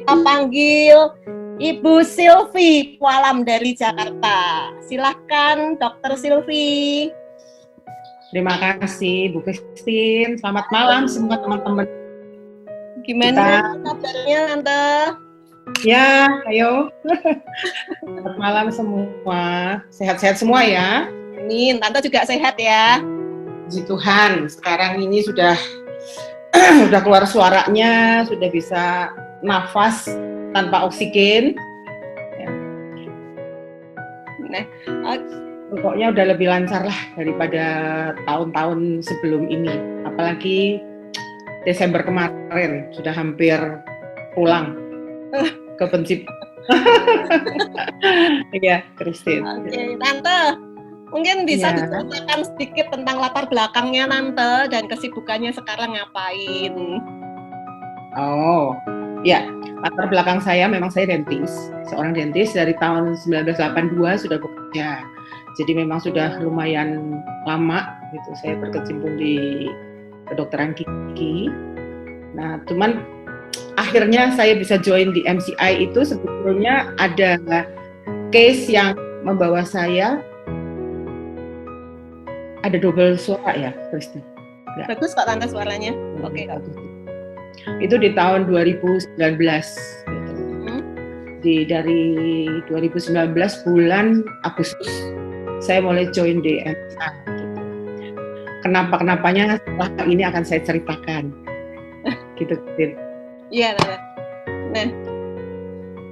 kita panggil Ibu Silvi Pualam dari Jakarta. Silahkan Dokter Silvi. Terima kasih Bu Christine. Selamat malam semua teman-teman. Gimana kabarnya Tante? Ya, ayo. Selamat malam semua. Sehat-sehat semua ya. Amin. Tante juga sehat ya. Puji Tuhan. Sekarang ini sudah keluar suaranya, sudah bisa nafas tanpa oksigen. Nah, pokoknya udah lebih lancar lah daripada tahun-tahun sebelum ini. Apalagi Desember kemarin sudah hampir pulang ke Pensip. Iya, Christine. Oke, Tante, mungkin bisa diceritakan sedikit tentang latar belakangnya Tante dan kesibukannya sekarang ngapain? Oh, ya, latar belakang saya memang saya dentis, seorang dentis dari tahun 1982 sudah bekerja. Jadi memang sudah lumayan lama gitu saya berkecimpung di kedokteran gigi. Nah, cuman akhirnya saya bisa join di MCI itu sebetulnya ada case yang membawa saya ada double suara ya, Kristi. Bagus kok Tante suaranya. Oke. Itu di tahun 2019 gitu. Dari 2019 bulan Agustus saya mulai join di MCI gitu. Kenapa-kenapanya setelah ini akan saya ceritakan. Gitu. Iya, Tante. Nah,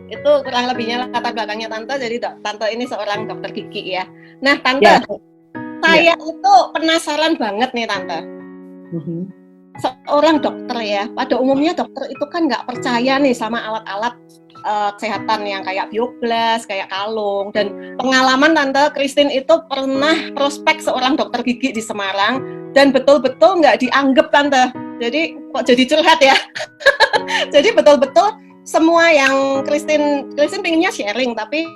itu kurang lebihnya latar belakangnya Tante. Jadi Tante ini seorang dokter gigi ya. Nah, Tante, saya itu penasaran banget nih Tante. Seorang dokter ya, pada umumnya dokter itu kan nggak percaya nih sama alat-alat kesehatan yang kayak bioglas, kayak kalung. Dan pengalaman Tante Christine itu pernah prospek seorang dokter gigi di Semarang dan betul-betul nggak dianggap Tante. Jadi kok jadi curhat ya? Jadi betul-betul semua yang Christine pengennya sharing, tapi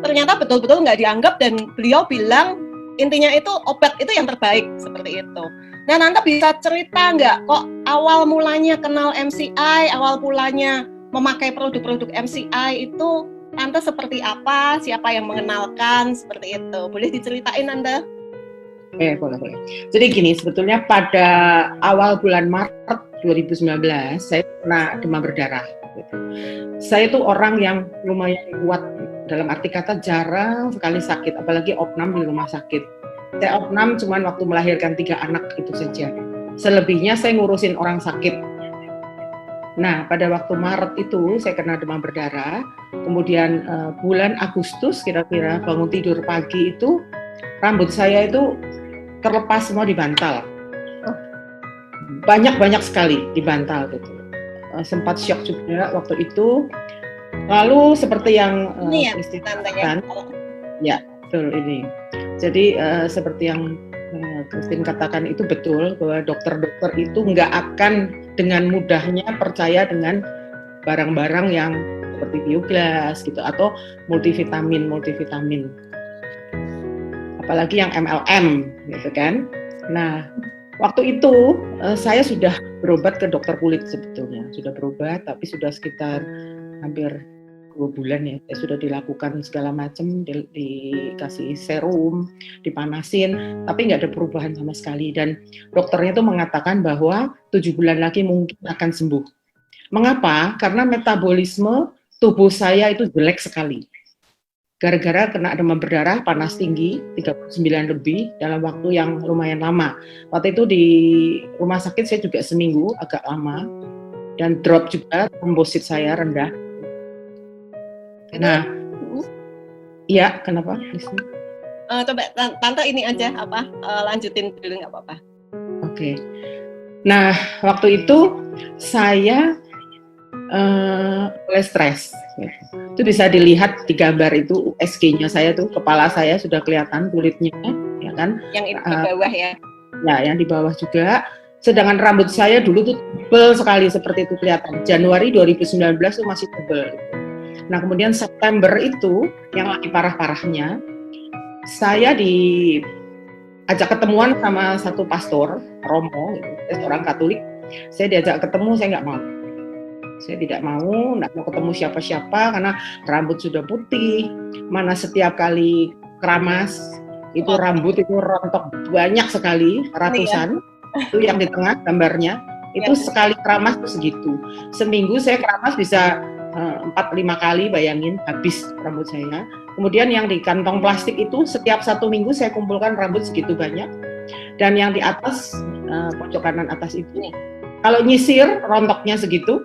ternyata betul-betul nggak dianggap dan beliau bilang intinya itu obat itu yang terbaik seperti itu. Nah, Tante bisa cerita nggak kok awal mulanya kenal MCI, awal mulanya memakai produk-produk MCI itu Tante seperti apa, siapa yang mengenalkan, seperti itu. Boleh diceritain Tante? Boleh. Jadi gini, sebetulnya pada awal bulan Maret 2019 saya pernah demam berdarah. Gitu. Saya tuh orang yang lumayan kuat, dalam arti kata jarang sekali sakit, apalagi opnam di rumah sakit. Saya opnam cuman waktu melahirkan 3 anak itu saja. Selebihnya saya ngurusin orang sakit. Nah, pada waktu Maret itu saya kena demam berdarah. Kemudian bulan Agustus kira-kira bangun tidur pagi itu rambut saya itu terlepas semua di bantal. Banyak sekali di bantal gitu. Sempat shock juga waktu itu. Lalu seperti yang istilah ya, betul ini. Jadi seperti yang Christine katakan itu betul bahwa dokter-dokter itu nggak akan dengan mudahnya percaya dengan barang-barang yang seperti bioglas gitu atau multivitamin. Apalagi yang MLM gitu kan. Nah, waktu itu saya sudah berobat ke dokter kulit sebetulnya. Sudah berobat tapi sudah sekitar hampir 2 bulan ya. Saya sudah dilakukan segala macam, dikasih serum, dipanasin, tapi nggak ada perubahan sama sekali. Dan dokternya itu mengatakan bahwa 7 bulan lagi mungkin akan sembuh. Mengapa? Karena metabolisme tubuh saya itu jelek sekali. Gara-gara kena demam berdarah, panas tinggi, 39 lebih dalam waktu yang lumayan lama. Waktu itu di rumah sakit saya juga seminggu, agak lama. Dan drop juga, trombosit saya rendah. Nah, iya, kenapa? Coba Tante ini aja lanjutin dulu nggak apa-apa. Oke. Nah, waktu itu saya mulai stres. Itu bisa dilihat di gambar itu USG-nya saya tuh, kepala saya sudah kelihatan kulitnya, ya kan? Yang di bawah ya? Ya, yang di bawah juga. Sedangkan rambut saya dulu tuh tebal sekali seperti itu kelihatan. Januari 2019 tuh masih tebal. Nah, kemudian September itu yang lagi parah-parahnya, saya diajak ketemuan sama satu pastor, Romo, gitu, orang Katolik. Saya diajak ketemu, saya nggak mau. Saya tidak mau ketemu siapa-siapa karena rambut sudah putih. Mana setiap kali keramas itu rambut itu rontok banyak sekali, ratusan. Itu yang di tengah gambarnya. Itu sekali keramas tuh segitu. Seminggu saya keramas bisa 4-5 kali, bayangin, habis rambut saya. Kemudian yang di kantong plastik itu setiap 1 minggu saya kumpulkan rambut segitu banyak. Dan yang di atas, pojok kanan atas itu, kalau nyisir rontoknya segitu.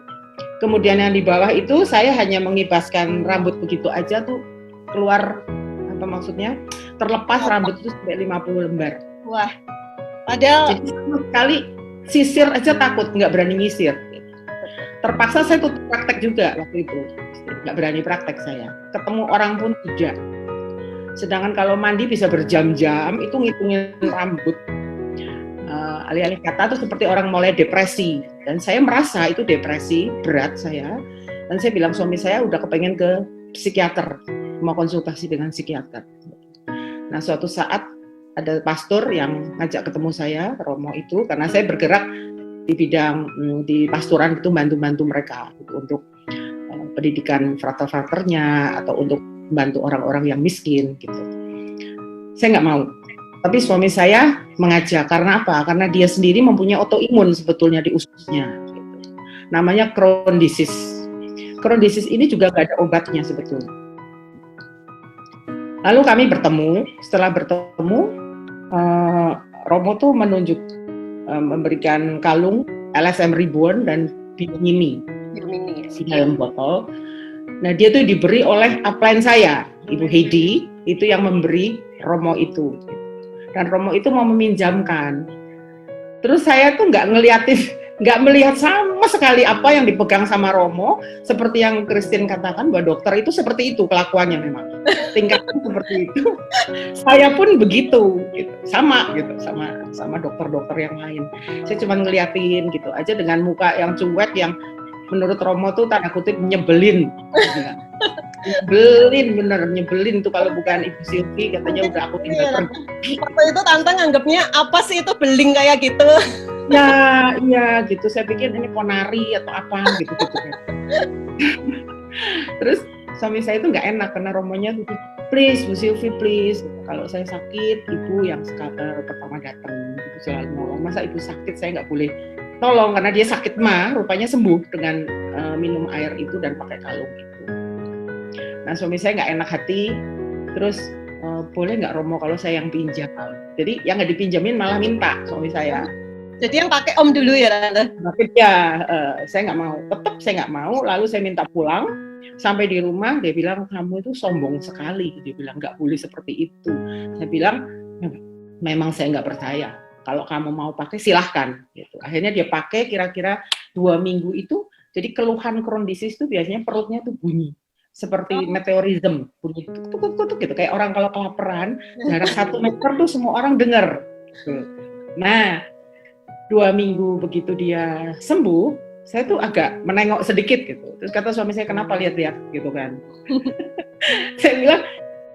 Kemudian yang di bawah itu saya hanya mengibaskan rambut begitu aja tuh keluar, apa maksudnya, terlepas rambut itu sampai 50 lembar. Wah, padahal jadi sama sekali sisir aja takut, nggak berani nyisir. Terpaksa saya tutup praktek juga waktu itu, nggak berani praktek saya. Ketemu orang pun tidak. Sedangkan kalau mandi bisa berjam-jam, itu ngitungin rambut. Alih-alih kata itu seperti orang mulai depresi. Dan saya merasa itu depresi berat saya. Dan saya bilang suami saya udah kepengen ke psikiater, mau konsultasi dengan psikiater. Nah suatu saat ada pastor yang ngajak ketemu saya, Romo itu, karena saya bergerak di bidang di pastoran itu, bantu-bantu mereka gitu, untuk pendidikan frater-fraternya atau untuk membantu orang-orang yang miskin gitu. Saya nggak mau. Tapi suami saya mengajak, karena apa? Karena dia sendiri mempunyai autoimun sebetulnya di ususnya. Gitu. Namanya Crohn disease. Crohn disease ini juga nggak ada obatnya sebetulnya. Lalu kami bertemu. Setelah bertemu, Romo tuh menunjuk, memberikan kalung LSM Ribbon dan Biomini di dalam botol. Nah dia tuh diberi oleh upline saya, Ibu Heidi, itu yang memberi Romo itu. Dan Romo itu mau meminjamkan. Terus saya tuh nggak melihat sama sekali apa yang dipegang sama Romo. Seperti yang Christine katakan, bahwa dokter itu seperti itu kelakuannya memang. Tingkatnya seperti itu. Saya pun begitu, gitu. Sama dokter-dokter yang lain. Saya cuma ngeliatin gitu aja dengan muka yang cuek, yang menurut Romo tuh tanda kutip nyebelin. Nyebelin tuh kalau bukan Ibu Silvi, katanya udah aku tinggal pergi. Waktu itu Tante nganggapnya apa sih itu beling kayak gitu? Ya, iya gitu. Saya pikir ini ponari atau apa gitu kan. Terus suami saya itu nggak enak karena Romonya tuh, please Bu Silvi please. Kalau saya sakit, Ibu yang pertama datang, Ibu selalu nolong. Masa Ibu sakit saya nggak boleh tolong, karena dia sakit mah rupanya sembuh dengan minum air itu dan pakai kalung itu. Nah suami saya nggak enak hati, terus boleh nggak Romo kalau saya yang pinjam? Jadi yang nggak dipinjamin malah minta suami saya. Jadi yang pakai Om dulu ya Tante? Ya, saya nggak mau, tetap saya nggak mau. Lalu saya minta pulang, sampai di rumah dia bilang kamu itu sombong sekali. Dia bilang nggak boleh seperti itu. Saya bilang memang saya nggak percaya. Kalau kamu mau pakai silahkan. Gitu. Akhirnya dia pakai kira-kira 2 minggu itu. Jadi keluhan Crohn disease itu biasanya perutnya tuh bunyi. Seperti meteorism, bunyi tuk-tuk-tuk gitu. Kayak orang kalau kelaparan, jarak 1 meter tuh semua orang dengar. Nah, 2 minggu begitu dia sembuh, saya tuh agak menengok sedikit gitu. Terus kata suami saya, kenapa lihat-lihat gitu kan. Saya bilang,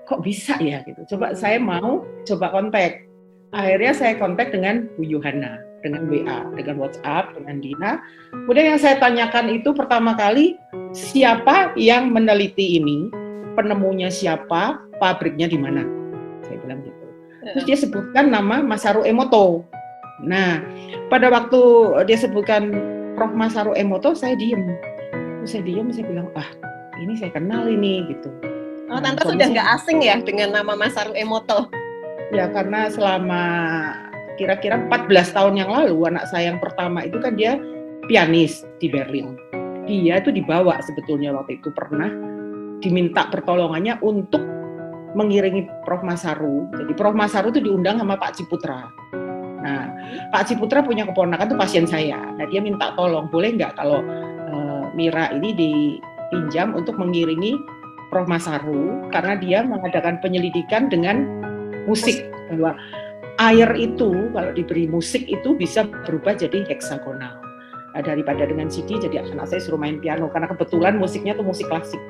kok bisa ya gitu. Saya mau coba kontak. Akhirnya saya kontak dengan Bu Yohana, dengan WA, dengan WhatsApp, dengan Dina. Kemudian yang saya tanyakan itu pertama kali, siapa yang meneliti ini, penemunya siapa, pabriknya di mana. Saya bilang gitu. Terus dia sebutkan nama Masaru Emoto. Nah, pada waktu dia sebutkan Prof. Masaru Emoto, saya diem. Saya bilang, ini saya kenal ini gitu. Oh, Tante sudah nggak asing ya dengan nama Masaru Emoto? Ya, karena selama kira-kira 14 tahun yang lalu, anak saya yang pertama itu kan dia pianis di Berlin. Dia itu dibawa sebetulnya waktu itu pernah diminta pertolongannya untuk mengiringi Prof. Masaru. Jadi Prof. Masaru itu diundang sama Pak Ciputra. Nah, Pak Ciputra punya keponakan tuh pasien saya. Nah, dia minta tolong, boleh nggak kalau Mira ini dipinjam untuk mengiringi Prof. Masaru, karena dia mengadakan penyelidikan dengan musik, bahwa air itu kalau diberi musik itu bisa berubah jadi heksagonal. Nah, daripada dengan CD, jadi anak saya suruh main piano, karena kebetulan musiknya tuh musik klasik.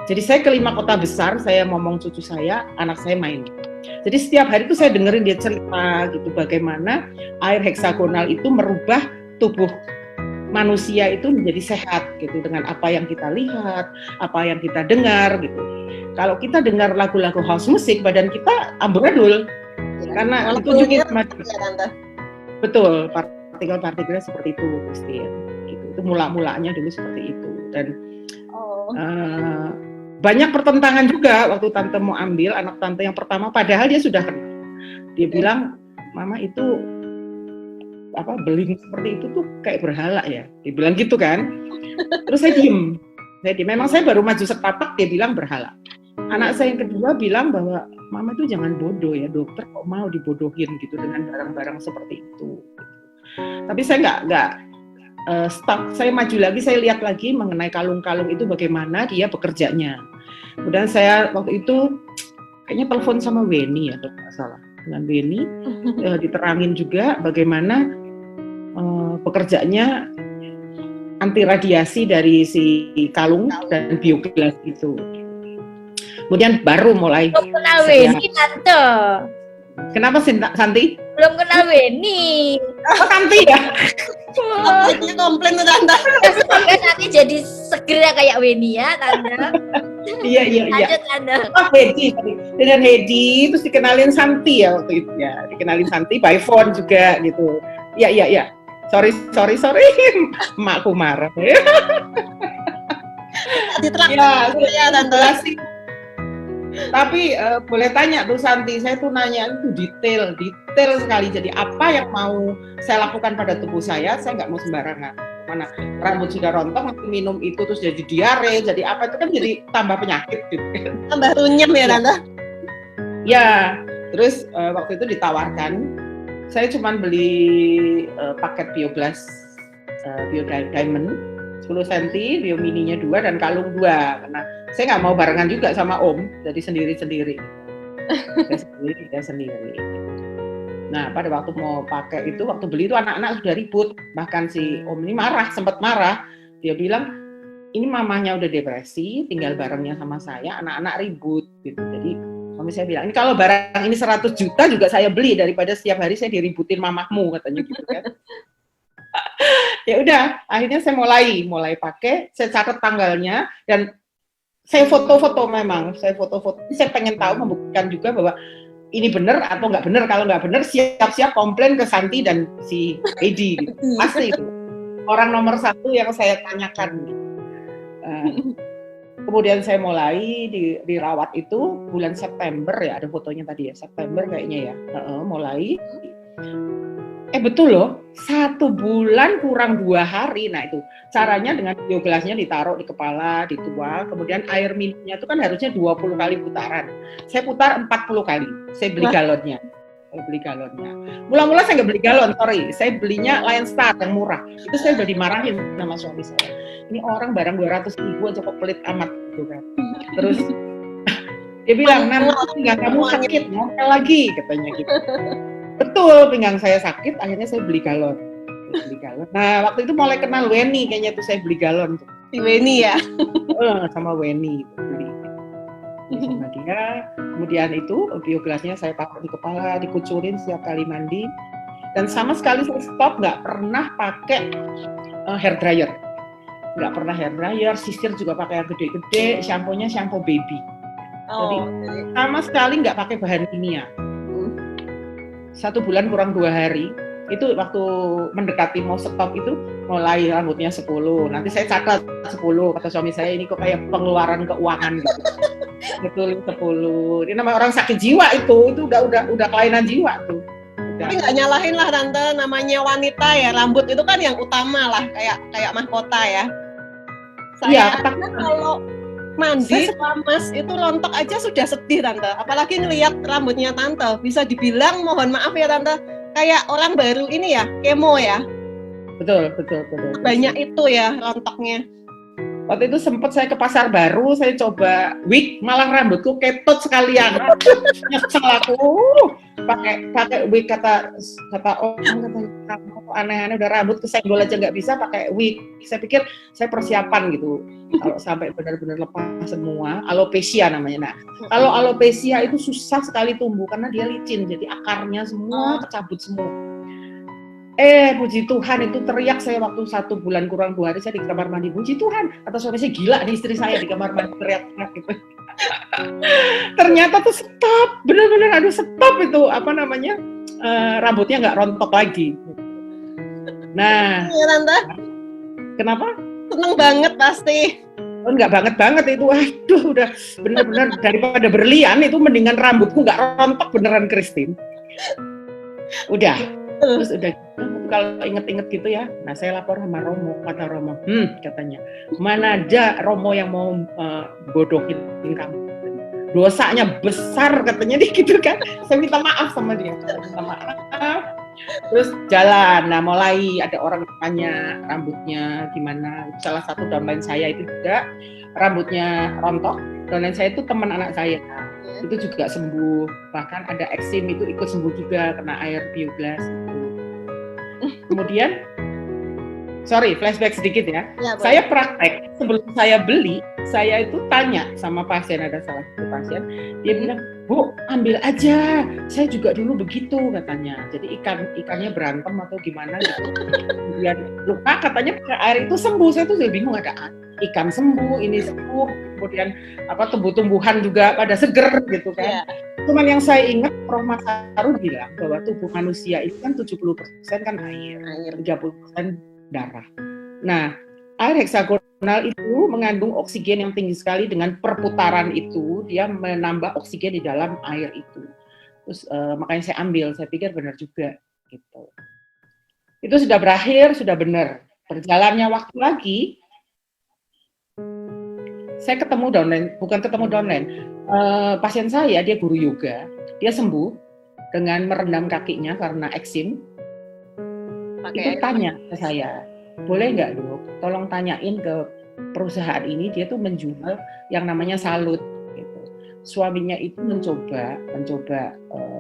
Jadi saya ke 5 kota besar, saya ngomong cucu saya, anak saya main. Jadi setiap hari itu saya dengerin dia cerita gitu, bagaimana air heksagonal itu merubah tubuh manusia itu menjadi sehat gitu dengan apa yang kita lihat, apa yang kita dengar gitu. Kalau kita dengar lagu-lagu house music, badan kita amburadul karena itu juga betul partikel-partikelnya seperti itu, Christine. Gitu. Itu mula-mulanya dulu seperti itu dan banyak pertentangan juga waktu tante mau ambil anak tante yang pertama, padahal dia sudah kenal. Dia bilang, mama itu beling seperti itu tuh kayak berhala ya, dia bilang gitu kan. Terus saya diem. Memang saya baru maju setapak, dia bilang berhala. Anak saya yang kedua bilang bahwa mama itu jangan bodoh ya, dokter kok mau dibodohin gitu dengan barang-barang seperti itu. Tapi saya nggak stuck. Saya maju lagi, saya lihat lagi mengenai kalung-kalung itu bagaimana dia bekerjanya. Kemudian saya waktu itu kayaknya telepon sama Weni ya, kalau nggak salah. Dengan Weni diterangin juga bagaimana bekerjanya anti radiasi dari si kalung dan bioglas itu. Kemudian baru mulai. Belum kenal Weni, Tante. Kenapa Santi? Belum kenal Weni. Oh, Santi ya? Komplain tuh Tante. Semoga nanti jadi segera kayak Weni ya, Tante. Iya. Lanjut, Tante. Oh, Hedi. Dengan Hedi, terus dikenalin Santi ya waktu itu ya. Dikenalin Santi by phone juga gitu. Iya. Sorry. Emakku marah. Diterangkan ya Tante. Tapi boleh tanya tuh Santi, saya tuh nanya itu detail sekali. Jadi apa yang mau saya lakukan pada tubuh saya nggak mau sembarangan. Mana rambut sudah rontok, nanti minum itu terus jadi diare, jadi apa itu kan jadi tambah penyakit gitu. Tambah runyem ya Tante. Ya, terus waktu itu ditawarkan, saya cuma beli paket bioglas, Diamond 10 cm, bio mininya 2 dan kalung 2 karena saya nggak mau barengan juga sama Om, jadi sendiri-sendiri. Saya sendiri. Nah, pada waktu mau pakai itu, waktu beli itu anak-anak sudah ribut. Bahkan si Om ini sempat marah. Dia bilang, ini mamanya udah depresi, tinggal barengnya sama saya, anak-anak ribut gitu. Jadi suami saya bilang, ini kalau barang ini 100 juta juga saya beli daripada setiap hari saya diributin mamahmu, katanya gitu kan. Ya udah, akhirnya saya mulai pakai, saya catat tanggalnya dan saya foto-foto memang, saya pengen tahu, membuktikan juga bahwa ini benar atau nggak benar. Kalau nggak benar, siap-siap komplain ke Santi dan si Edi gitu. Pasti itu orang nomor 1 yang saya tanyakan. Kemudian saya mulai dirawat itu bulan September ya, ada fotonya tadi ya, September kayaknya ya, mulai. Betul loh, 1 bulan kurang 2 hari. Nah itu caranya dengan bioglasnya ditaruh di kepala, dituang, kemudian air minumnya itu kan harusnya 20 kali putaran. Saya putar 40 kali, saya beli galonnya. Mula-mula saya nggak beli galon, saya belinya Lion Star yang murah. Itu saya udah dimarahin sama suami saya. Ini orang barang 200.000 aja kok pelit amat gitu kan. Terus dia bilang, nanti pinggang kamu sakit, ngomel lagi katanya gitu. Betul, pinggang saya sakit, akhirnya saya beli galon. Nah, waktu itu mulai kenal Weni, kayaknya tuh saya beli galon. Si Weni ya? Sama Weni, beli. Sama dia, kemudian itu bioglasnya saya taruh di kepala, dikucurin setiap kali mandi. Dan sama sekali saya stop, nggak pernah pakai hair dryer. Nggak pernah hair dryer, sisir juga pakai yang gede-gede, shampoo-nya shampoo baby. Jadi sama sekali nggak pakai bahan kimia. 1 bulan kurang 2 hari, itu waktu mendekati mau stop itu mulai rambutnya 10. Nanti saya catat 10, kata suami saya, ini kok kayak pengeluaran keuangan gitu. Betul 10. Ini namanya orang sakit jiwa itu udah kelainan jiwa tuh. Tapi nggak nyalahin lah Tante, namanya wanita ya, rambut itu kan yang utama lah, kayak mahkota ya. Saya kalau mandi lamas itu rontok aja sudah sedih Tante, apalagi ngelihat rambutnya Tante. Bisa dibilang, mohon maaf ya Tante, kayak orang baru ini ya, kemo ya. Betul. Banyak itu ya rontoknya. Waktu itu sempat saya ke pasar baru, saya coba wig, malah rambutku ketut sekalian. Nyesel aku. Pakai wig kata orang, aneh-aneh, udah rambut kesenggol aja nggak bisa pakai wig. Saya pikir saya persiapan gitu. Kalau sampai benar-benar lepas semua, alopecia namanya. Nah, kalau alopecia itu susah sekali tumbuh karena dia licin, jadi akarnya semua kecabut semua. Puji Tuhan, itu teriak saya waktu 1 bulan kurang 2 hari saya di kamar mandi, puji Tuhan, atau suami saya gila nih istri saya di kamar mandi teriak-teriak gitu. Ternyata tuh stop, bener-bener aduh stop itu rambutnya nggak rontok lagi. Nah, Iya Tante, kenapa? seneng banget pasti. Oh, nggak banget itu, aduh udah bener-bener daripada berlian itu mendingan rambutku nggak rontok beneran Christine. Udah. Terus udah kalau inget-inget gitu ya, nah saya lapor sama Romo, kata Romo, katanya, mana ada Romo yang mau bodohin kamu, dosanya besar katanya nih gitu kan, saya minta maaf sama dia, minta maaf, terus jalan, nah mulai ada orang tanya rambutnya gimana, salah satu downline saya itu juga rambutnya rontok, downline saya itu teman anak saya, itu juga sembuh, bahkan ada eksim itu ikut sembuh juga kena air bioglas itu. Kemudian flashback sedikit ya. Saya praktek sebelum saya beli, saya itu tanya sama pasien, ada salah satu pasien, dia bilang, Bu, ambil aja, saya juga dulu begitu katanya. Jadi ikannya berantem atau gimana gitu. Kemudian luka katanya pakai air itu sembuh. Saya tuh bingung, ada ikan sembuh, ini sembuh, kemudian tumbuh-tumbuhan juga pada seger gitu kan. Cuman yang saya ingat Prof. Masaru bilang bahwa tubuh manusia itu kan 70% kan air, 30% darah. Nah, air heksagonal itu mengandung oksigen yang tinggi sekali, dengan perputaran itu dia menambah oksigen di dalam air itu. Terus makanya saya ambil, saya pikir benar juga gitu. Itu sudah berakhir, sudah benar. Berjalannya waktu lagi, saya ketemu downline, pasien saya, dia guru yoga, dia sembuh dengan merendam kakinya karena eksim. Itu tanya ke saya, boleh nggak Dok, tolong tanyain ke perusahaan ini, dia tuh menjual yang namanya salut. Gitu. Suaminya itu mencoba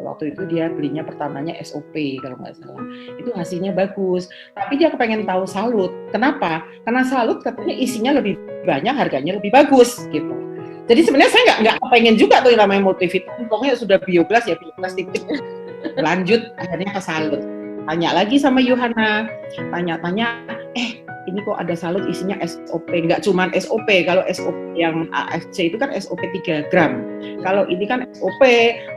waktu itu dia belinya pertamanya SOP kalau nggak salah, itu hasilnya bagus, tapi dia kepengen tahu salut. Kenapa? Karena salut katanya isinya lebih banyak, harganya lebih bagus gitu. Jadi sebenarnya saya nggak kepengen juga tuh yang namanya multivitamin, pokoknya sudah bioglas ya bioglas titik. Lanjut akhirnya ke salut. Tanya lagi sama Yohana, tanya-tanya, ini kok ada salut isinya SOP, nggak cuma SOP, kalau SOP yang AFC itu kan SOP 3 gram, kalau ini kan SOP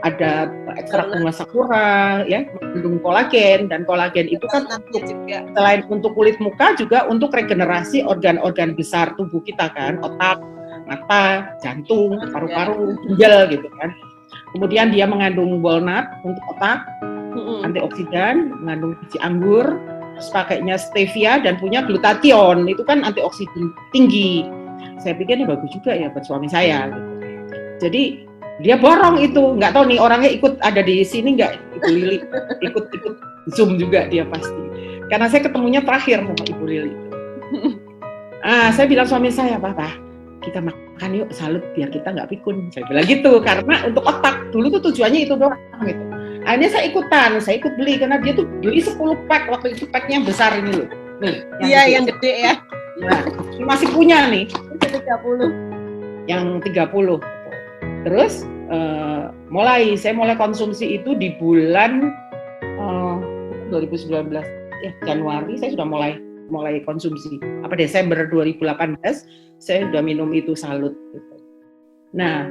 ada ekstrak bunga sakura, ya, mengandung kolagen, dan kolagen itu kan juga selain untuk kulit muka juga untuk regenerasi organ-organ besar tubuh kita kan, otak, mata, jantung, paru-paru, ginjal gitu kan. Kemudian dia mengandung walnut untuk otak, antioksidan, mengandung biji anggur, terus pakainya stevia dan punya glutathione, itu kan antioksidan tinggi. Saya pikir ini bagus juga ya buat suami saya. Gitu. Jadi dia borong itu, nggak tahu nih orangnya ikut ada di sini nggak, Ibu Lili ikut Zoom juga dia pasti. Karena saya ketemunya terakhir sama Ibu Lili. Saya bilang suami saya, Papa, kita makan yuk salut biar kita nggak pikun. Saya bilang gitu, karena untuk otak dulu tuh tujuannya itu doang gitu. Akhirnya saya ikut beli karena dia tuh beli 10 pack, waktu itu packnya besar ini loh. Nih, yang gede ya. Nah, masih punya nih. 30. Yang 30. Terus saya mulai konsumsi itu di bulan 2019 Januari saya sudah mulai konsumsi. Desember 2018 saya sudah minum itu salut gitu. Nah,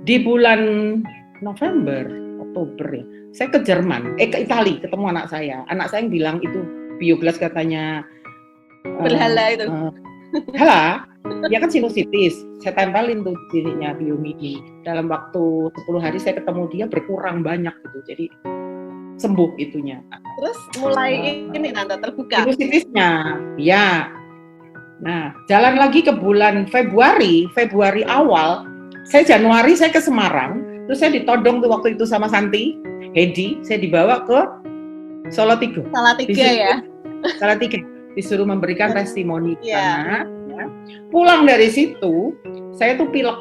di bulan November, Oktober ya, saya ke Jerman, ke Italia, ketemu anak saya. Anak saya yang bilang itu bioglas katanya berhala itu. Hala, dia kan sinusitis. Saya tempelin tuh sininya biomini. Dalam waktu 10 hari saya ketemu dia berkurang banyak gitu. Jadi sembuh itunya. Terus mulai ini Tante terbuka. Sinusitisnya, ya. Nah, jalan lagi ke bulan Februari awal, Januari saya ke Semarang, terus saya ditodong tuh waktu itu sama Santi, Hedi, saya dibawa ke Salatiga ya? Salatiga, disuruh memberikan testimoni karena ya, pulang dari situ, saya tuh pilek,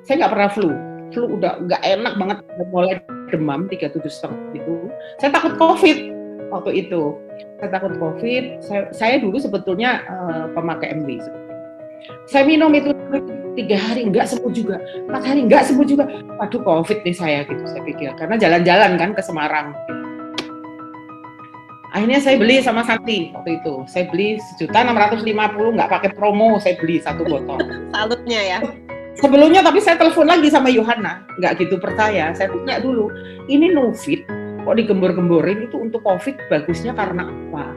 saya nggak pernah flu udah nggak enak banget, mulai demam 37,5 gitu, saya takut COVID waktu itu. Saya takut COVID, saya dulu sebetulnya pemakai MW. Saya minum itu 3 hari nggak sembuh juga, 4 hari nggak sembuh juga. Waduh COVID nih saya gitu, saya pikir. Karena jalan-jalan kan ke Semarang. Akhirnya saya beli sama Santi waktu itu. Saya beli 1.650.000, nggak pakai promo, saya beli 1 botol. Salutnya ya. Sebelumnya tapi saya telepon lagi sama Yohana, nggak gitu percaya. Saya tanya dulu, ini Novit kok digembor-gemborin itu untuk COVID, bagusnya karena apa?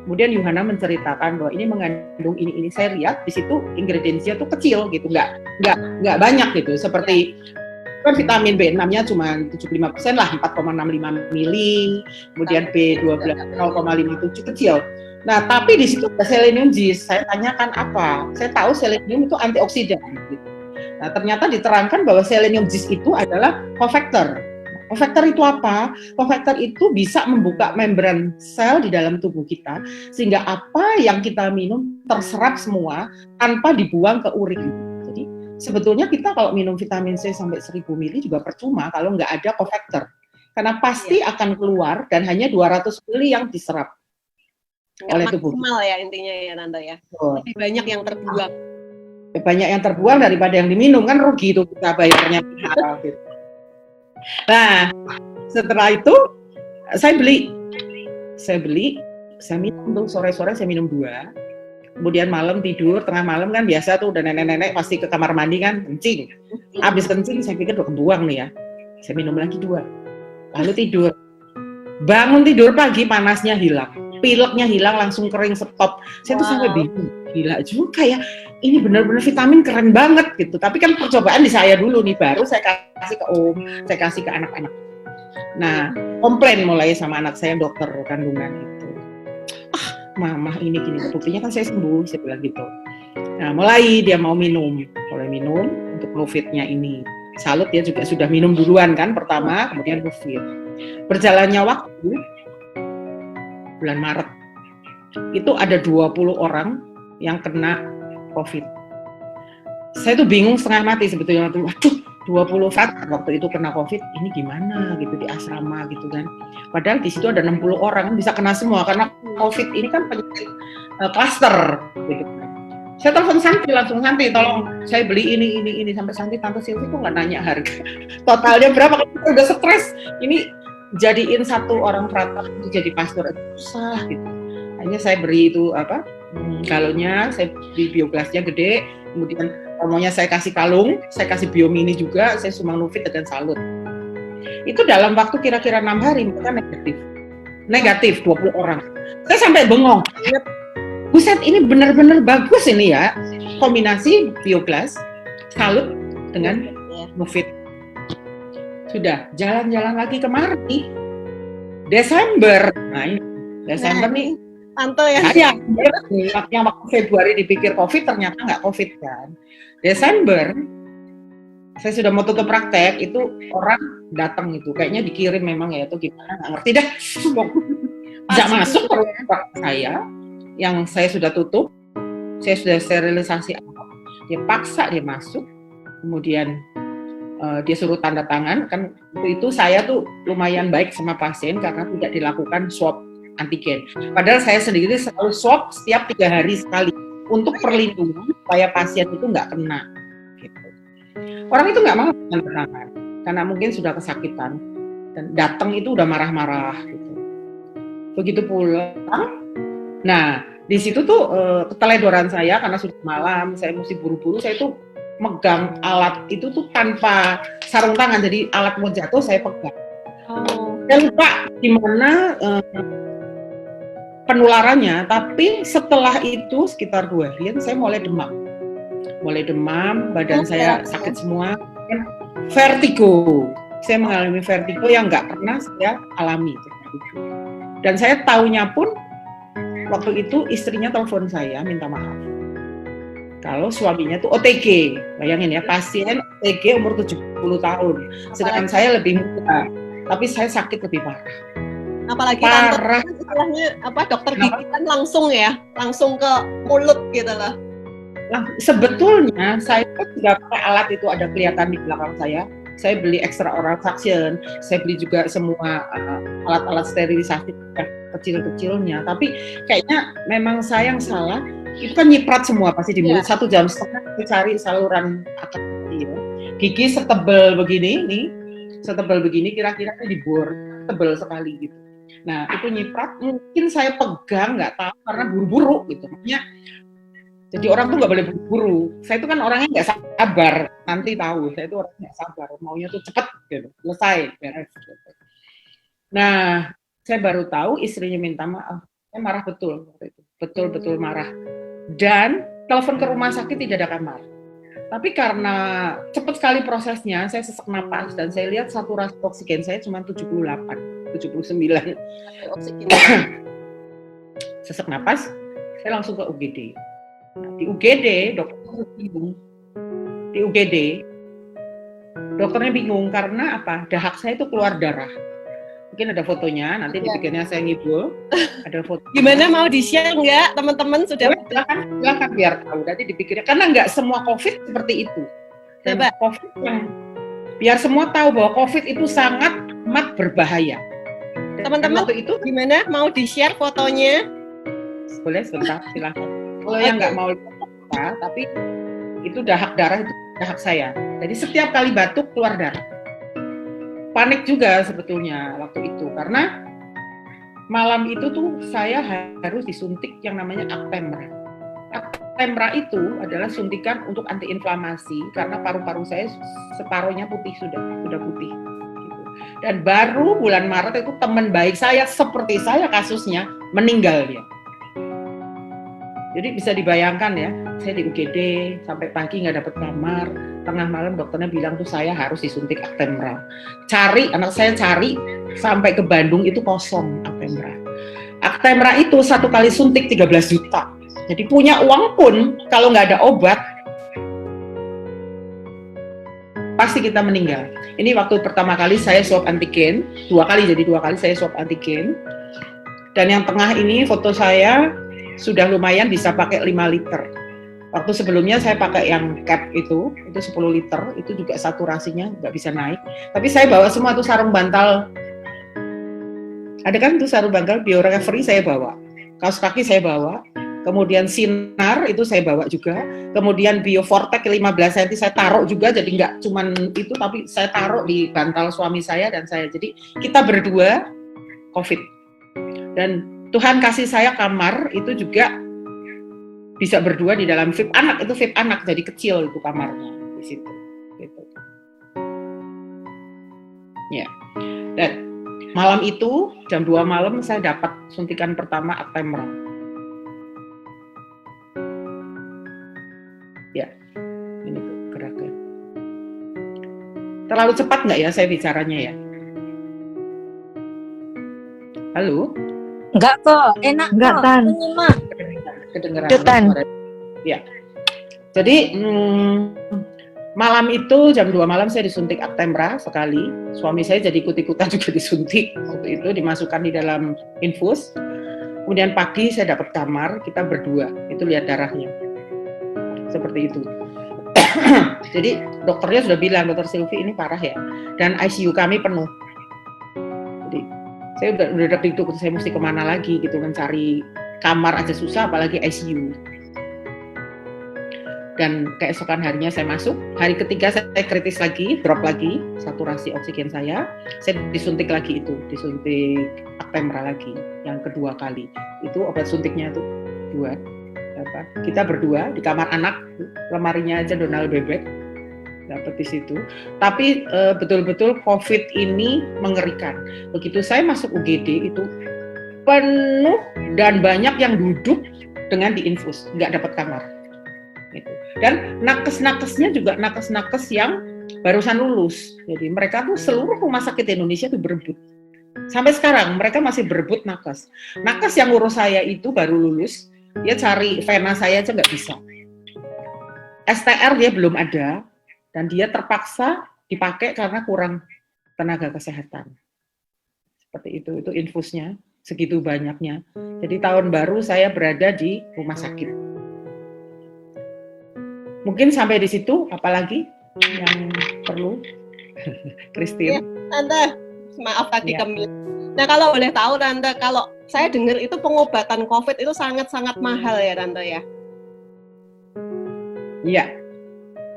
Kemudian Yohana menceritakan bahwa ini mengandung ini. Saya lihat di situ ingredientsnya tuh kecil gitu, nggak banyak gitu. Seperti kan vitamin B6-nya cuma 75% lah, 4,65 mili, kemudian B12 0,57 kecil. Nah, tapi di situ ada selenium gist. Saya tanyakan apa? Saya tahu selenium itu antioksidan. Gitu. Nah, ternyata diterangkan bahwa selenium gist itu adalah cofactor. Cofactor itu apa? Cofactor itu bisa membuka membran sel di dalam tubuh kita, sehingga apa yang kita minum terserap semua tanpa dibuang ke urin. Jadi sebetulnya kita kalau minum vitamin C sampai 1000 mili juga percuma kalau nggak ada cofactor. Karena pasti akan keluar dan hanya 200 mili yang diserap oleh tubuh. Maksimal ya intinya ya Tante ya. Lebih banyak yang terbuang. Banyak yang terbuang daripada yang diminum, kan rugi itu kita bayarnya. Gitu. Nah, setelah itu saya beli, saya minum tuh sore-sore saya minum 2. Kemudian malam tidur, tengah malam kan biasa tuh udah nenek-nenek pasti ke kamar mandi kan, kencing. Habis kencing saya pikir udah kebuang nih ya. Saya minum lagi 2. Lalu tidur. Bangun tidur pagi panasnya hilang. Pileknya hilang, langsung kering stop. Saya tuh sampai bingung. Gila juga ya. Ini benar-benar vitamin keren banget gitu. Tapi kan percobaan di saya dulu nih, baru saya kasih ke Om, saya kasih ke anak-anak. Nah, komplain mulai sama anak saya dokter kandungan itu. Mama ini gini, buktinya kan saya sembuh, saya bilang gitu. Nah, mulai dia mau minum, mulai minum untuk Novit-nya ini. Salut dia juga sudah minum duluan kan, pertama, kemudian Novit. Berjalannya waktu, bulan Maret, itu ada 20 orang yang kena COVID. Saya tuh bingung setengah mati sebetulnya, waduh, 20 saat waktu itu kena COVID, ini gimana gitu di asrama gitu kan. Padahal di situ ada 60 orang bisa kena semua karena COVID ini kan penyakit klaster gitu. Saya telepon Santi langsung, Santi tolong saya beli ini sampai Santi, Tante Silvi kok nggak nanya harga totalnya berapa, kita udah stres ini jadiin satu orang frater untuk jadi pastor itu susah gitu. Akhirnya saya beri itu galonnya, saya beli bioglasnya gede, kemudian promonya saya kasih kalung, saya kasih biomini juga, saya sumbang Novit dan Salut. Itu dalam waktu kira-kira 6 hari mereka negatif 20 orang. Saya sampai bengong. Buset, ini benar-benar bagus ini ya, kombinasi bioglas, Salut dengan Novit. Sudah jalan-jalan lagi kemarin Desember. Nah ini Desember nih Tante ya. Yang waktu Februari dipikir COVID ternyata nggak COVID kan. Desember saya sudah mau tutup praktek, itu orang datang itu kayaknya dikirim memang ya, itu gimana nggak ngerti dah. Bisa masuk ke ruang saya yang saya sudah tutup, saya sudah sterilisasi, dia paksa dia masuk, kemudian dia suruh tanda tangan. Kan itu saya tuh lumayan baik sama pasien karena tidak dilakukan swab antigen. Padahal saya sendiri selalu swab setiap 3 hari sekali untuk perlindungan supaya pasien itu nggak kena. Gitu. Orang itu nggak mau tanda tangan karena mungkin sudah kesakitan dan datang itu udah marah-marah. Gitu. Begitu pulang, nah di situ tuh keteledoran saya karena sudah malam, saya mesti buru-buru, saya tuh megang alat itu tuh tanpa sarung tangan, jadi alat mau jatuh saya pegang. Dan lupa di mana penularannya, tapi setelah itu sekitar 2 hari saya mulai demam, badan saya sakit semua, vertigo. Saya mengalami vertigo yang nggak pernah saya alami. Dan saya taunya pun waktu itu istrinya telepon saya minta maaf. Kalau suaminya tuh OTG, bayangin ya, pasien OTG umur 70 tahun, sedangkan saya lebih muda, tapi saya sakit lebih parah. Apalagi Tante istilahnya dokter gigi kan langsung ke mulut gitu loh. Nah, sebetulnya saya juga pakai alat itu, ada kelihatan di belakang saya. Saya beli extra oral suction, saya beli juga semua alat-alat sterilisasi kecil-kecilnya. Tapi kayaknya memang saya yang salah. Itu kan nyiprat semua pasti di mulut, 1,5 jam cari saluran akar kecil. Gigi setebal begini kira-kira dibor, tebal sekali gitu. Nah, itu nyiprat, mungkin saya pegang, nggak tahu, karena buru-buru gitu. Makanya, jadi orang tuh nggak boleh buru-buru. Saya itu kan orangnya nggak sabar, nanti tahu. Saya itu orangnya nggak sabar, maunya tuh cepet gitu, selesai, beres gitu. Nah, saya baru tahu istrinya minta maaf. Saya marah betul waktu itu, betul-betul marah. Dan telepon ke rumah sakit tidak ada kamar. Tapi karena cepat sekali prosesnya, saya sesak napas dan saya lihat saturasi oksigen saya cuma 78, 79. Oksigen. Sesak napas, saya langsung ke UGD. Nah, di UGD, dokternya bingung. Di UGD, dokternya bingung karena apa? Dahak saya itu keluar darah. Mungkin ada fotonya, nanti dibikinnya saya ngibul. Ada foto. Gimana, mau di-share nggak teman-teman sudah? Silakan biar tahu. Nanti dipikirnya karena nggak semua COVID seperti itu. Dan Coba. COVID yang biar semua tahu bahwa COVID itu sangat amat berbahaya. Teman-teman waktu itu gimana, mau di-share fotonya? boleh sebentar, silakan. Kalau yang nggak mau lihat, tapi itu dahak darah, itu dahak saya. Jadi setiap kali batuk keluar darah. Panik juga sebetulnya waktu itu karena malam itu tuh saya harus disuntik yang namanya Actemra. Actemra itu adalah suntikan untuk antiinflamasi karena paru-paru saya separuhnya putih, sudah putih. Gitu. Dan baru bulan Maret itu teman baik saya seperti saya kasusnya meninggal dia. Jadi bisa dibayangkan ya, saya di UGD sampai pagi nggak dapat kamar, tengah malam dokternya bilang tuh saya harus disuntik Actemra. Anak saya cari sampai ke Bandung itu kosong Actemra. Actemra itu satu kali suntik 13 juta. Jadi punya uang pun kalau nggak ada obat, pasti kita meninggal. Ini waktu pertama kali saya swab antigen, dua kali saya swab antigen. Dan yang tengah ini foto saya sudah lumayan bisa pakai 5 liter. Waktu sebelumnya saya pakai yang cap itu 10 liter, itu juga saturasinya nggak bisa naik. Tapi saya bawa semua tuh sarung bantal. Ada kan tuh sarung bantal BioRecovery saya bawa. Kaos kaki saya bawa. Kemudian sinar itu saya bawa juga. Kemudian BioFortec 15 cm saya taruh juga, jadi nggak cuman itu, tapi saya taruh di bantal suami saya dan saya. Jadi kita berdua COVID. Dan Tuhan kasih saya kamar itu juga bisa berdua di dalam VIP anak, itu VIP anak, jadi kecil itu kamarnya di situ. Gitu. Ya. Dan malam itu jam 2 malam saya dapat suntikan pertama Actemra. Ya, ini tuh geraknya. Terlalu cepat nggak ya saya bicaranya ya? Halo? Enggak kok, enak Enggak, kok. Tan. Menyimak. Kedengeran. Ya. Jadi malam itu jam 2 malam saya disuntik Actemra sekali. Suami saya jadi ikut-ikutan juga disuntik. Waktu itu dimasukkan di dalam infus. Kemudian pagi saya dapat kamar, kita berdua. Itu lihat darahnya. Seperti itu. Jadi dokternya sudah bilang, Dokter Silvi ini parah ya. Dan ICU kami penuh. Jadi saya udah deg-degan, saya mesti kemana lagi gitu, mencari kamar aja susah, apalagi ICU. Dan keesokan harinya saya masuk, hari ketiga saya kritis lagi, drop lagi saturasi oksigen saya disuntik lagi disuntik Actemra lagi, yang kedua kali. Itu obat suntiknya itu 2. Kita berdua di kamar anak, lemarinya aja Donald bebek, dapat di situ. Tapi betul-betul COVID ini mengerikan. Begitu saya masuk UGD itu penuh dan banyak yang duduk dengan diinfus, nggak dapat kamar. Gitu. Dan nakes-nakesnya juga nakes-nakes yang barusan lulus. Jadi mereka tuh seluruh rumah sakit Indonesia tuh berebut. Sampai sekarang mereka masih berebut nakes. Nakes yang ngurus saya itu baru lulus, dia cari vena saya aja nggak bisa. STR dia belum ada, dan dia terpaksa dipakai karena kurang tenaga kesehatan. Seperti itu infusnya segitu banyaknya. Jadi tahun baru saya berada di rumah sakit. Mungkin sampai di situ, apalagi yang perlu, Christine? Ya, Tante, maaf tadi Ya. Kemil. Nah, kalau boleh tahu Tante, kalau saya dengar itu pengobatan COVID itu sangat-sangat mahal ya Tante ya? Iya.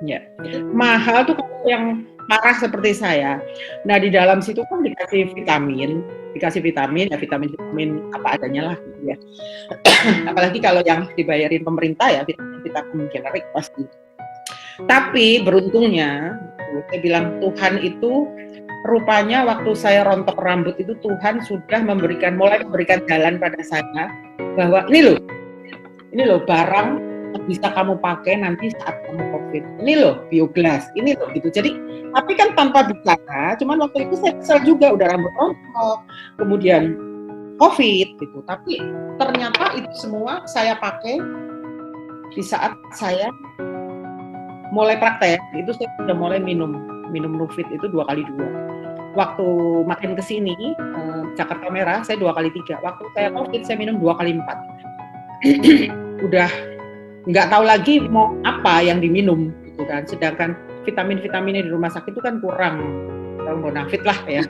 Ya. Mahal tuh kalau yang parah seperti saya. Nah, di dalam situ kan dikasih vitamin ya vitamin apa adanya lah gitu ya. Apalagi kalau yang dibayarin pemerintah ya vitamin generik pasti. Tapi beruntungnya, saya bilang Tuhan itu rupanya waktu saya rontok rambut itu Tuhan sudah mulai memberikan jalan pada saya bahwa ini loh barang yang bisa kamu pakai nanti saat kamu COVID. Ini loh bioglas, ini loh gitu. Jadi tapi kan tanpa bicara, cuman waktu itu saya kesel juga udah rambut rontok, kemudian COVID gitu. Tapi ternyata itu semua saya pakai di saat saya mulai praktek, itu saya sudah mulai minum Nufit itu 2x2. Waktu makin kesini Jakarta Merah saya 2x3. Waktu saya COVID saya minum 2x4. Udah nggak tahu lagi mau apa yang diminum gitu kan. Sedangkan vitaminnya di rumah sakit itu kan kurang, Bonafit lah ya.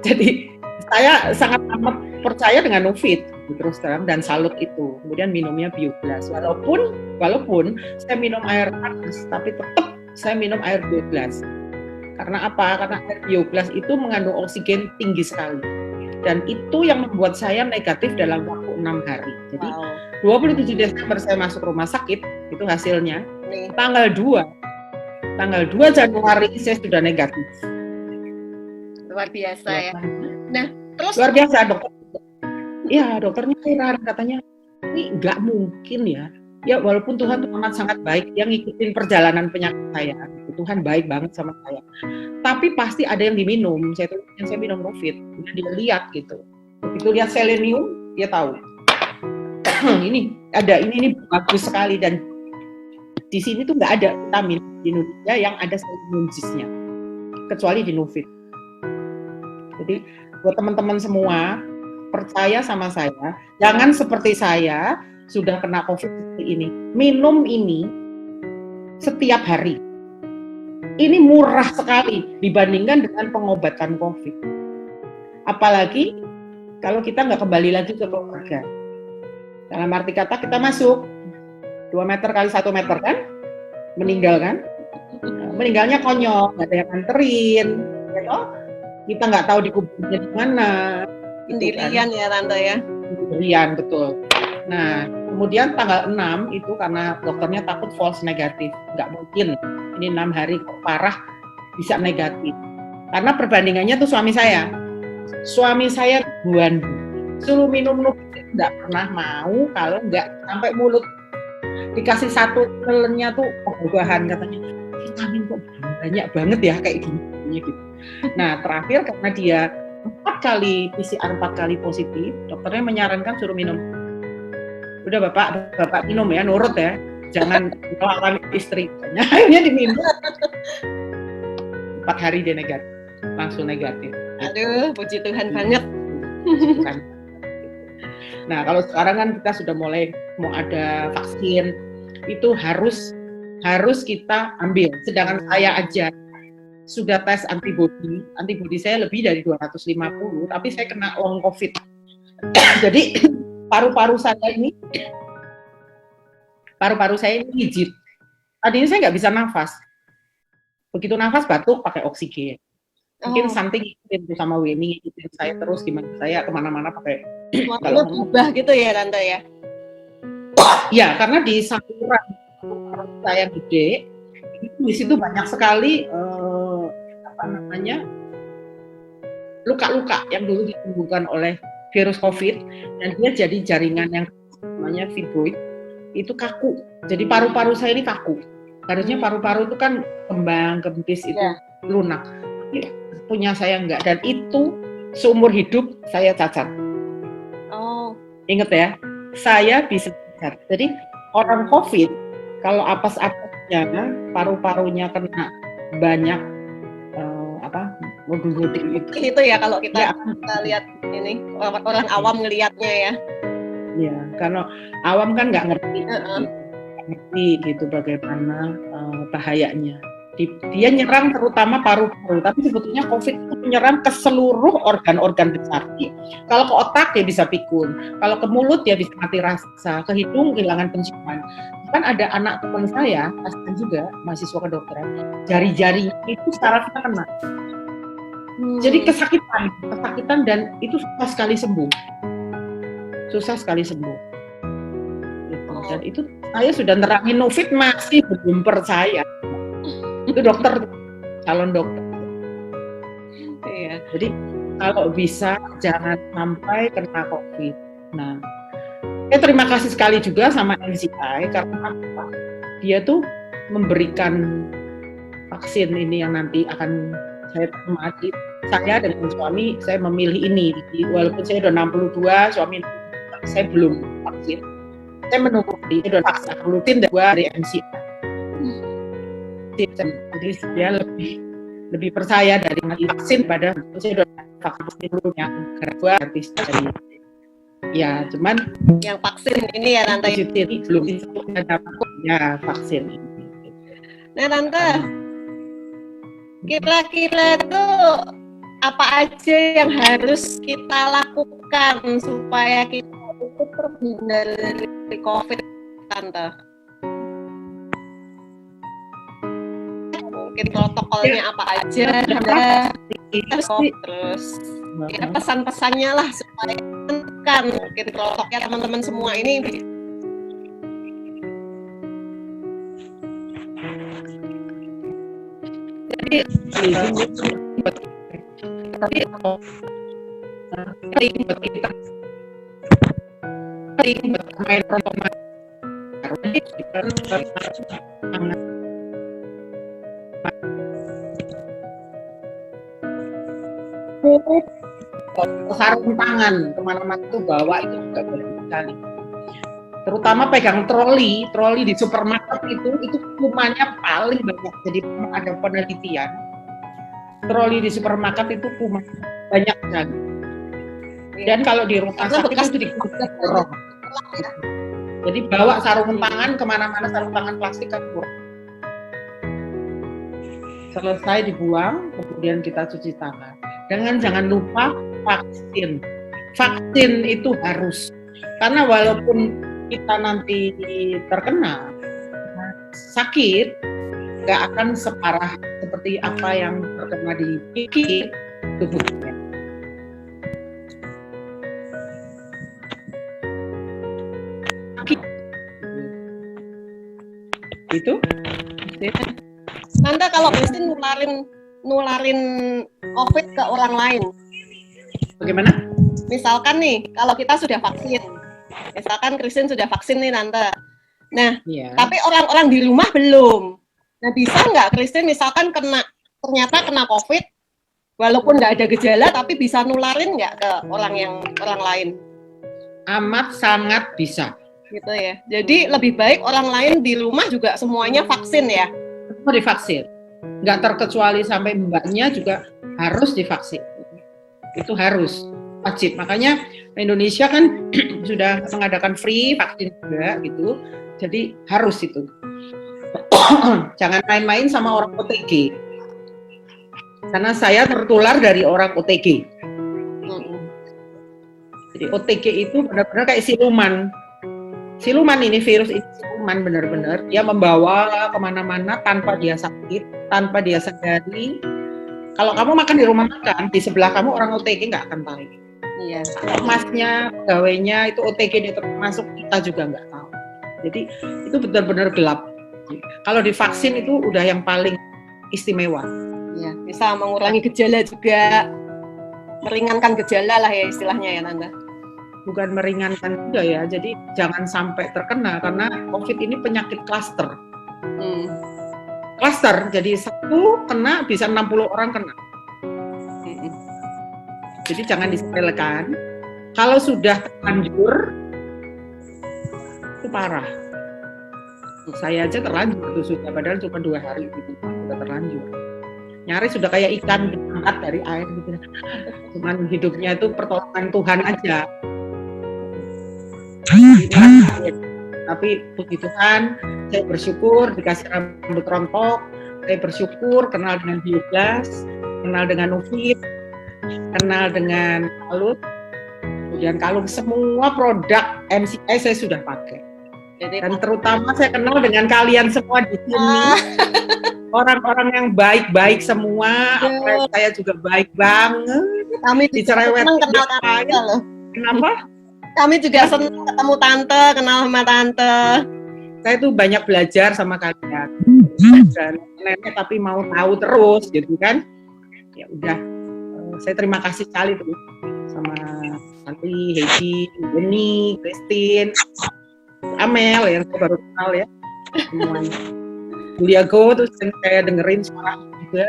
Jadi saya sangat amat percaya dengan Nufit terus terang dan salut itu. Kemudian minumnya bioglas. Walaupun saya minum air panas, tapi tetap saya minum air bioglas. Karena apa? Karena air bioglas itu mengandung oksigen tinggi sekali. Dan itu yang membuat saya negatif dalam waktu 6 hari. Jadi 27 Desember saya masuk rumah sakit, itu hasilnya. Tanggal 2 Januari saya sudah negatif. Luar biasa ya. Nah, terus luar biasa dokter. Ya, dokternya heran katanya, ini nggak mungkin ya. Ya walaupun Tuhan tuh sangat baik, dia ngikutin perjalanan penyakit saya. Tuhan baik banget sama saya. Tapi pasti ada yang diminum. Saya minum Nufit. Dia lihat gitu. Begitu lihat selenium, dia tahu. ini bagus sekali dan di sini tuh nggak ada vitamin di Indonesia yang ada selenium nya kecuali di Nufit. Jadi buat teman-teman semua percaya sama saya, jangan seperti saya sudah kena COVID seperti ini. Minum ini setiap hari. Ini murah sekali dibandingkan dengan pengobatan COVID. Apalagi kalau kita nggak kembali lagi ke keluarga. Dalam arti kata kita masuk 2 meter kali 1 meter kan, meninggal kan? Meninggalnya konyol, nggak ada yang nganterin, gitu. Kita nggak tahu dikuburnya di mana. Sendirian ya Tante ya? Sendirian, betul. Nah, kemudian tanggal 6 itu karena dokternya takut false negatif. Nggak mungkin, ini 6 hari kok parah bisa negatif. Karena perbandingannya tuh suami saya. Suami saya ribuan, suruh minum Nufit nggak pernah mau kalau nggak sampai mulut. Dikasih satu telennya tuh obahan katanya, vitamin kok banyak banget ya kayak gini gitu. Nah, terakhir karena dia 4 kali PCR 4 kali positif, dokternya menyarankan suruh minum. Udah bapak minum ya, nurut ya, jangan melawan istri. Akhirnya diminum. 4 hari dia negatif, langsung negatif. Aduh, puji Tuhan banget. Nah, kalau sekarang kan kita sudah mulai mau ada vaksin, itu harus kita ambil. Sedangkan saya aja sudah tes antibodi saya lebih dari 250, tapi saya kena long COVID. Jadi paru-paru saya ini rigid. Tadinya saya nggak bisa nafas. Begitu nafas batuk pakai oksigen. Mungkin something itu sama Weni ikutin saya terus gimana saya kemana-mana pakai. Waktunya berubah gitu ya Tante ya? Ya, karena di saluran saya gede, di situ banyak sekali luka-luka yang dulu ditimbulkan oleh virus COVID dan dia jadi jaringan yang namanya fibroid itu kaku. Jadi paru-paru saya ini kaku. Harusnya paru-paru itu kan kembang kempis itu lunak. Tapi punya saya enggak dan itu seumur hidup saya cacat. Oh, inget ya, saya bisa cacat. Jadi orang COVID kalau apes-apesnya paru-parunya kena banyak mobil-mobil itu ya kalau kita lihat ini orang awam ngelihatnya ya. Ya, karena awam kan nggak ngerti gitu bagaimana bahayanya. Dia nyerang terutama paru-paru, tapi sebetulnya COVID itu menyerang ke seluruh organ-organ besar. Kalau ke otak dia bisa pikun, kalau ke mulut dia bisa mati rasa, ke hidung kehilangan penciuman. Kan ada anak teman saya, asisten juga, mahasiswa kedokteran, jari-jarinya itu sarafnya kena. Jadi kesakitan dan itu susah sekali sembuh. Gitu. Dan itu saya sudah nerangin Novit masih belum percaya. Itu dokter, calon dokter. Iya. Jadi kalau bisa jangan sampai kena COVID. Nah, saya terima kasih sekali juga sama NCI karena apa? Dia tuh memberikan vaksin ini yang nanti akan saya terima. Saya dengan suami, saya memilih ini. Walaupun saya udah 62, suami saya belum vaksin. Saya menunggu dia udah vaksin rutin dari NCI. Jadi dia lebih percaya dari vaksin pada saya udah vaksin dulunya gratis dari ya cuman yang vaksin ini ya Tante ini belum ada ya vaksin ini. Nah Tante, kira-kira tuh apa aja yang harus kita lakukan supaya kita itu terhindar dari COVID, Tante? Mungkin protokolnya apa aja, terus ya pesan-pesannya lah supaya kan mungkin protokolnya teman-teman semua ini. Jadi main protokol sarung tangan kemana-mana itu bawa itu juga boleh sekali. Terutama pegang troli di supermarket itu kumannya paling banyak. Jadi ada penelitian troli di supermarket itu kuman banyak sekali. Dan kalau di rumah sakit itu dikorong. Jadi bawa sarung tangan kemana-mana, sarung tangan plastik kan kurang. Selesai dibuang, kemudian kita cuci tangan. Jangan lupa vaksin. Vaksin itu harus. Karena walaupun kita nanti terkena sakit, nggak akan separah seperti apa yang terkena di tubuhnya. Itu. Tante, kalau Christine nularin COVID ke orang lain, bagaimana? Misalkan nih, kalau kita sudah vaksin, misalkan Christine sudah vaksin nih Tante. Nah, tapi orang-orang di rumah belum. Nah, bisa nggak Christine misalkan ternyata kena COVID, walaupun nggak ada gejala, tapi bisa nularin nggak ke orang lain? Amat sangat bisa. Gitu ya. Jadi lebih baik orang lain di rumah juga semuanya vaksin ya? Semua divaksin. Nggak terkecuali sampai mbaknya juga harus divaksin. Itu harus, wajib. Makanya Indonesia kan sudah mengadakan free vaksin juga gitu. Jadi harus itu. Jangan main-main sama orang OTG. Karena saya tertular dari orang OTG. Jadi OTG itu benar-benar kayak siluman. Siluman ini, virus ini siluman benar-benar. Dia membawa kemana-mana tanpa dia sakit, tanpa dia sadari. Kalau kamu makan di rumah makan, di sebelah kamu orang OTG nggak akan tahu. Iya. Masnya, pegawainya itu OTG dia termasuk, kita juga nggak tahu. Jadi itu benar-benar gelap. Kalau divaksin itu udah yang paling istimewa. Iya, bisa mengurangi gejala juga, meringankan gejala lah ya istilahnya ya Tante. Bukan meringankan juga ya, jadi jangan sampai terkena karena COVID ini penyakit klaster. Klaster, jadi satu kena bisa 60 orang kena. Jadi jangan disepelekan. Kalau sudah terlanjur, itu parah. Saya aja terlanjur itu sudah, padahal cuma 2 hari itu sudah terlanjur. Nyaris sudah kayak ikan diangkat dari air gitu. Cuman hidupnya itu pertolongan Tuhan aja. Tapi puji Tuhan, saya bersyukur dikasih rambut rontok, Saya bersyukur kenal dengan Biogas, kenal dengan Novit, kenal dengan Kalut, kemudian Kalung, semua produk MCI saya sudah pakai. Jadi Dan terutama saya kenal dengan kalian semua di sini. Orang-orang yang baik-baik semua, saya juga baik banget. kami Dicerewet senang kenal tante loh. Kenapa? Kami juga senang ketemu tante, kenal sama tante. Saya tuh banyak belajar sama kalian. Dan nenek tapi mau tahu terus gitu kan. Ya udah, saya terima kasih sekali tuh sama Santi, Heidi, Beni, Christine, Amel yang saya baru kenal ya. Semuanya. Julia Go terus saya dengerin suara juga.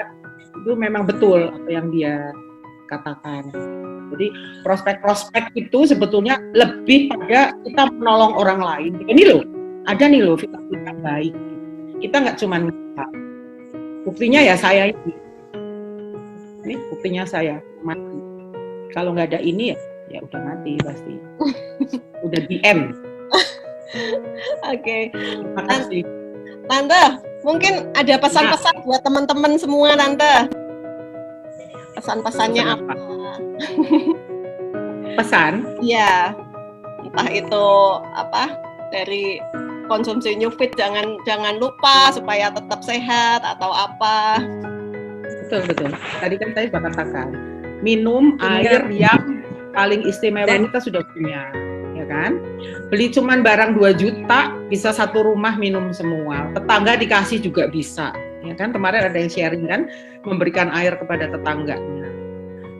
Itu memang betul apa yang dia katakan. Jadi prospek-prospek itu sebetulnya lebih pada kita menolong orang lain. Ini loh, ada nih loh vitamin yang baik. Kita nggak cuma minta. Buktinya ya saya ini buktinya saya mati. Kalau nggak ada ini ya udah mati pasti. Udah di end. Oke. Terima kasih. Tante, mungkin ada pesan-pesan buat teman-teman semua, Tante. Pesan-pesannya Pesan apa? Pesan? Iya. Entah itu apa dari konsumsi Newfit jangan lupa supaya tetap sehat atau apa. Betul. Tadi kan saya sudah katakan, minum air yang paling istimewa kita sudah punya, ya kan? Beli cuman barang 2 juta, bisa satu rumah minum semua. Tetangga dikasih juga bisa, ya kan? Kemarin ada yang sharing kan, memberikan air kepada tetangganya.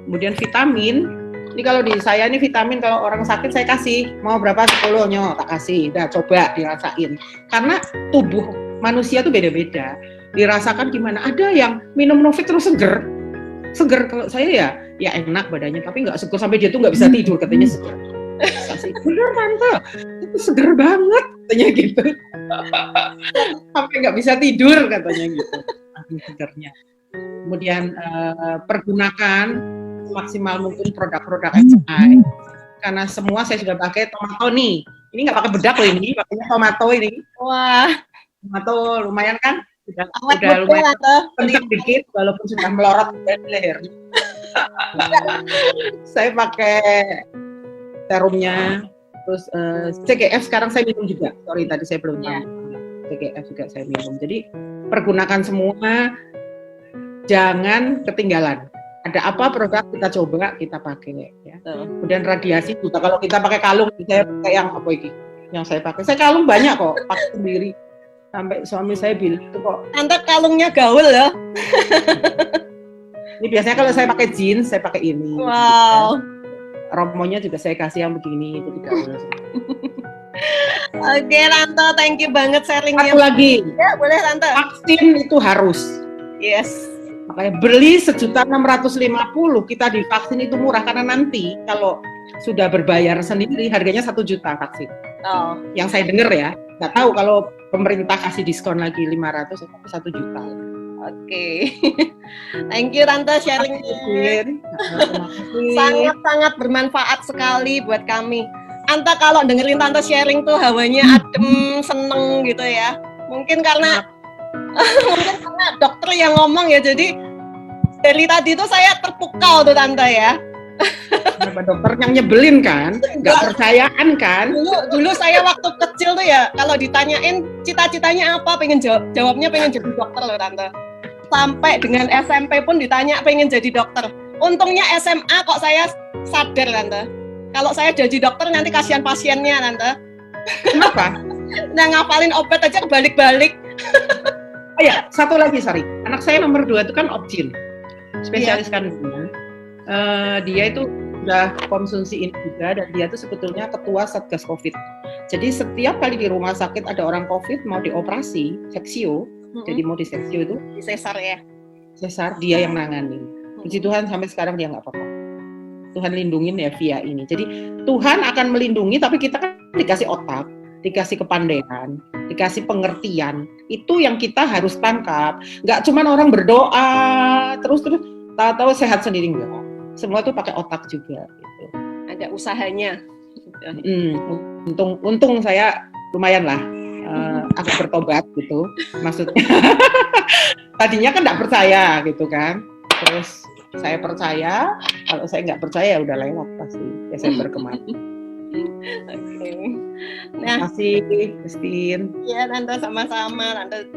Kemudian vitamin, ini kalau di saya ini vitamin kalau orang sakit saya kasih, mau berapa 10 tak kasih, udah coba dirasain. Karena tubuh manusia tuh beda-beda. Dirasakan gimana, ada yang minum Novit terus seger kalau saya ya enak badannya tapi nggak seger sampai dia tuh nggak bisa tidur katanya seger. Bener tante, itu seger banget katanya gitu. Sampai nggak bisa tidur katanya gitu, segernya. Kemudian pergunakan maksimal mungkin produk-produk MCI karena semua saya sudah pakai tomato nih. Ini nggak pakai bedak loh ini, pakainya tomato ini. Wah, Tomato lumayan kan? Udah betul, lumayan Tante. kenceng dikit walaupun sudah melorot dari leher. Saya pakai serumnya, terus CGF sekarang saya minum juga. Sorry tadi saya belum tahu. CGF juga saya minum. Jadi pergunakan semua, jangan ketinggalan. Ada apa produk kita coba kita pakai ya. Kemudian radiasi juga kalau kita pakai kalung, saya pakai yang apa ini? Yang saya pakai. Saya kalung banyak kok, pakai sendiri. Sampai suami saya bilang itu kok. Tante kalungnya gaul loh. Ini biasanya kalau saya pakai jeans, saya pakai ini. Wow. Gitu kan. Romonya juga saya kasih yang begini, itu tidak boleh. Oke, Tante, thank you banget sharingnya. Satu lagi, Ya, boleh Tante. vaksin itu harus. Yes. Makanya beli 1.650.000, kita divaksin itu murah karena nanti kalau sudah berbayar sendiri harganya 1 juta vaksin. Oh. Yang saya dengar ya, nggak tahu kalau pemerintah kasih diskon lagi 500 atau 1 juta. Oke. Thank you Tante sharingnya. Terima kasih. Sangat-sangat bermanfaat sekali buat kami. Tante kalau dengerin Tante sharing tuh hawanya adem, seneng gitu ya. Mungkin karena dokter yang ngomong ya, jadi dari tadi tuh saya terpukau tuh Tante ya. Kenapa dokter yang nyebelin kan? Nggak percayaan kan? Dulu saya waktu kecil tuh ya, kalau ditanyain cita-citanya apa, jawabnya pengen jadi dokter loh Tante. Sampai dengan SMP pun ditanya pengen jadi dokter. Untungnya SMA kok saya sadar Tante. Kalau saya jadi dokter nanti kasihan pasiennya Tante. Kenapa? Nah ngafalin obat aja kebalik-balik. Oh ya, satu lagi sorry. Anak saya nomor 2 itu kan Opjin, spesialis kandungan. Dia itu sudah konsumsi ini juga dan dia itu sebetulnya ketua Satgas Covid. Jadi setiap kali di rumah sakit ada orang Covid mau dioperasi, seksio, jadi mau diseksio itu, Di sesar ya. sesar dia yang nangani. Puji Tuhan sampai sekarang dia nggak apa-apa. Tuhan lindungin ya via ini. Jadi Tuhan akan melindungi, tapi kita kan dikasih otak, dikasih kepandaian, dikasih pengertian. Itu yang kita harus tangkap. Nggak cuma orang berdoa terus tahu-tahu sehat sendiri, enggak. Semua tuh pakai otak juga. Gitu. Ada usahanya. Untung saya lumayan lah aku bertobat gitu. Maksudnya tadinya kan nggak percaya gitu kan. Terus saya percaya, kalau saya nggak percaya udah lewat pasti Desember kemarin. Oke. Terima kasih, Christine. Ya, Tante sama-sama. Tante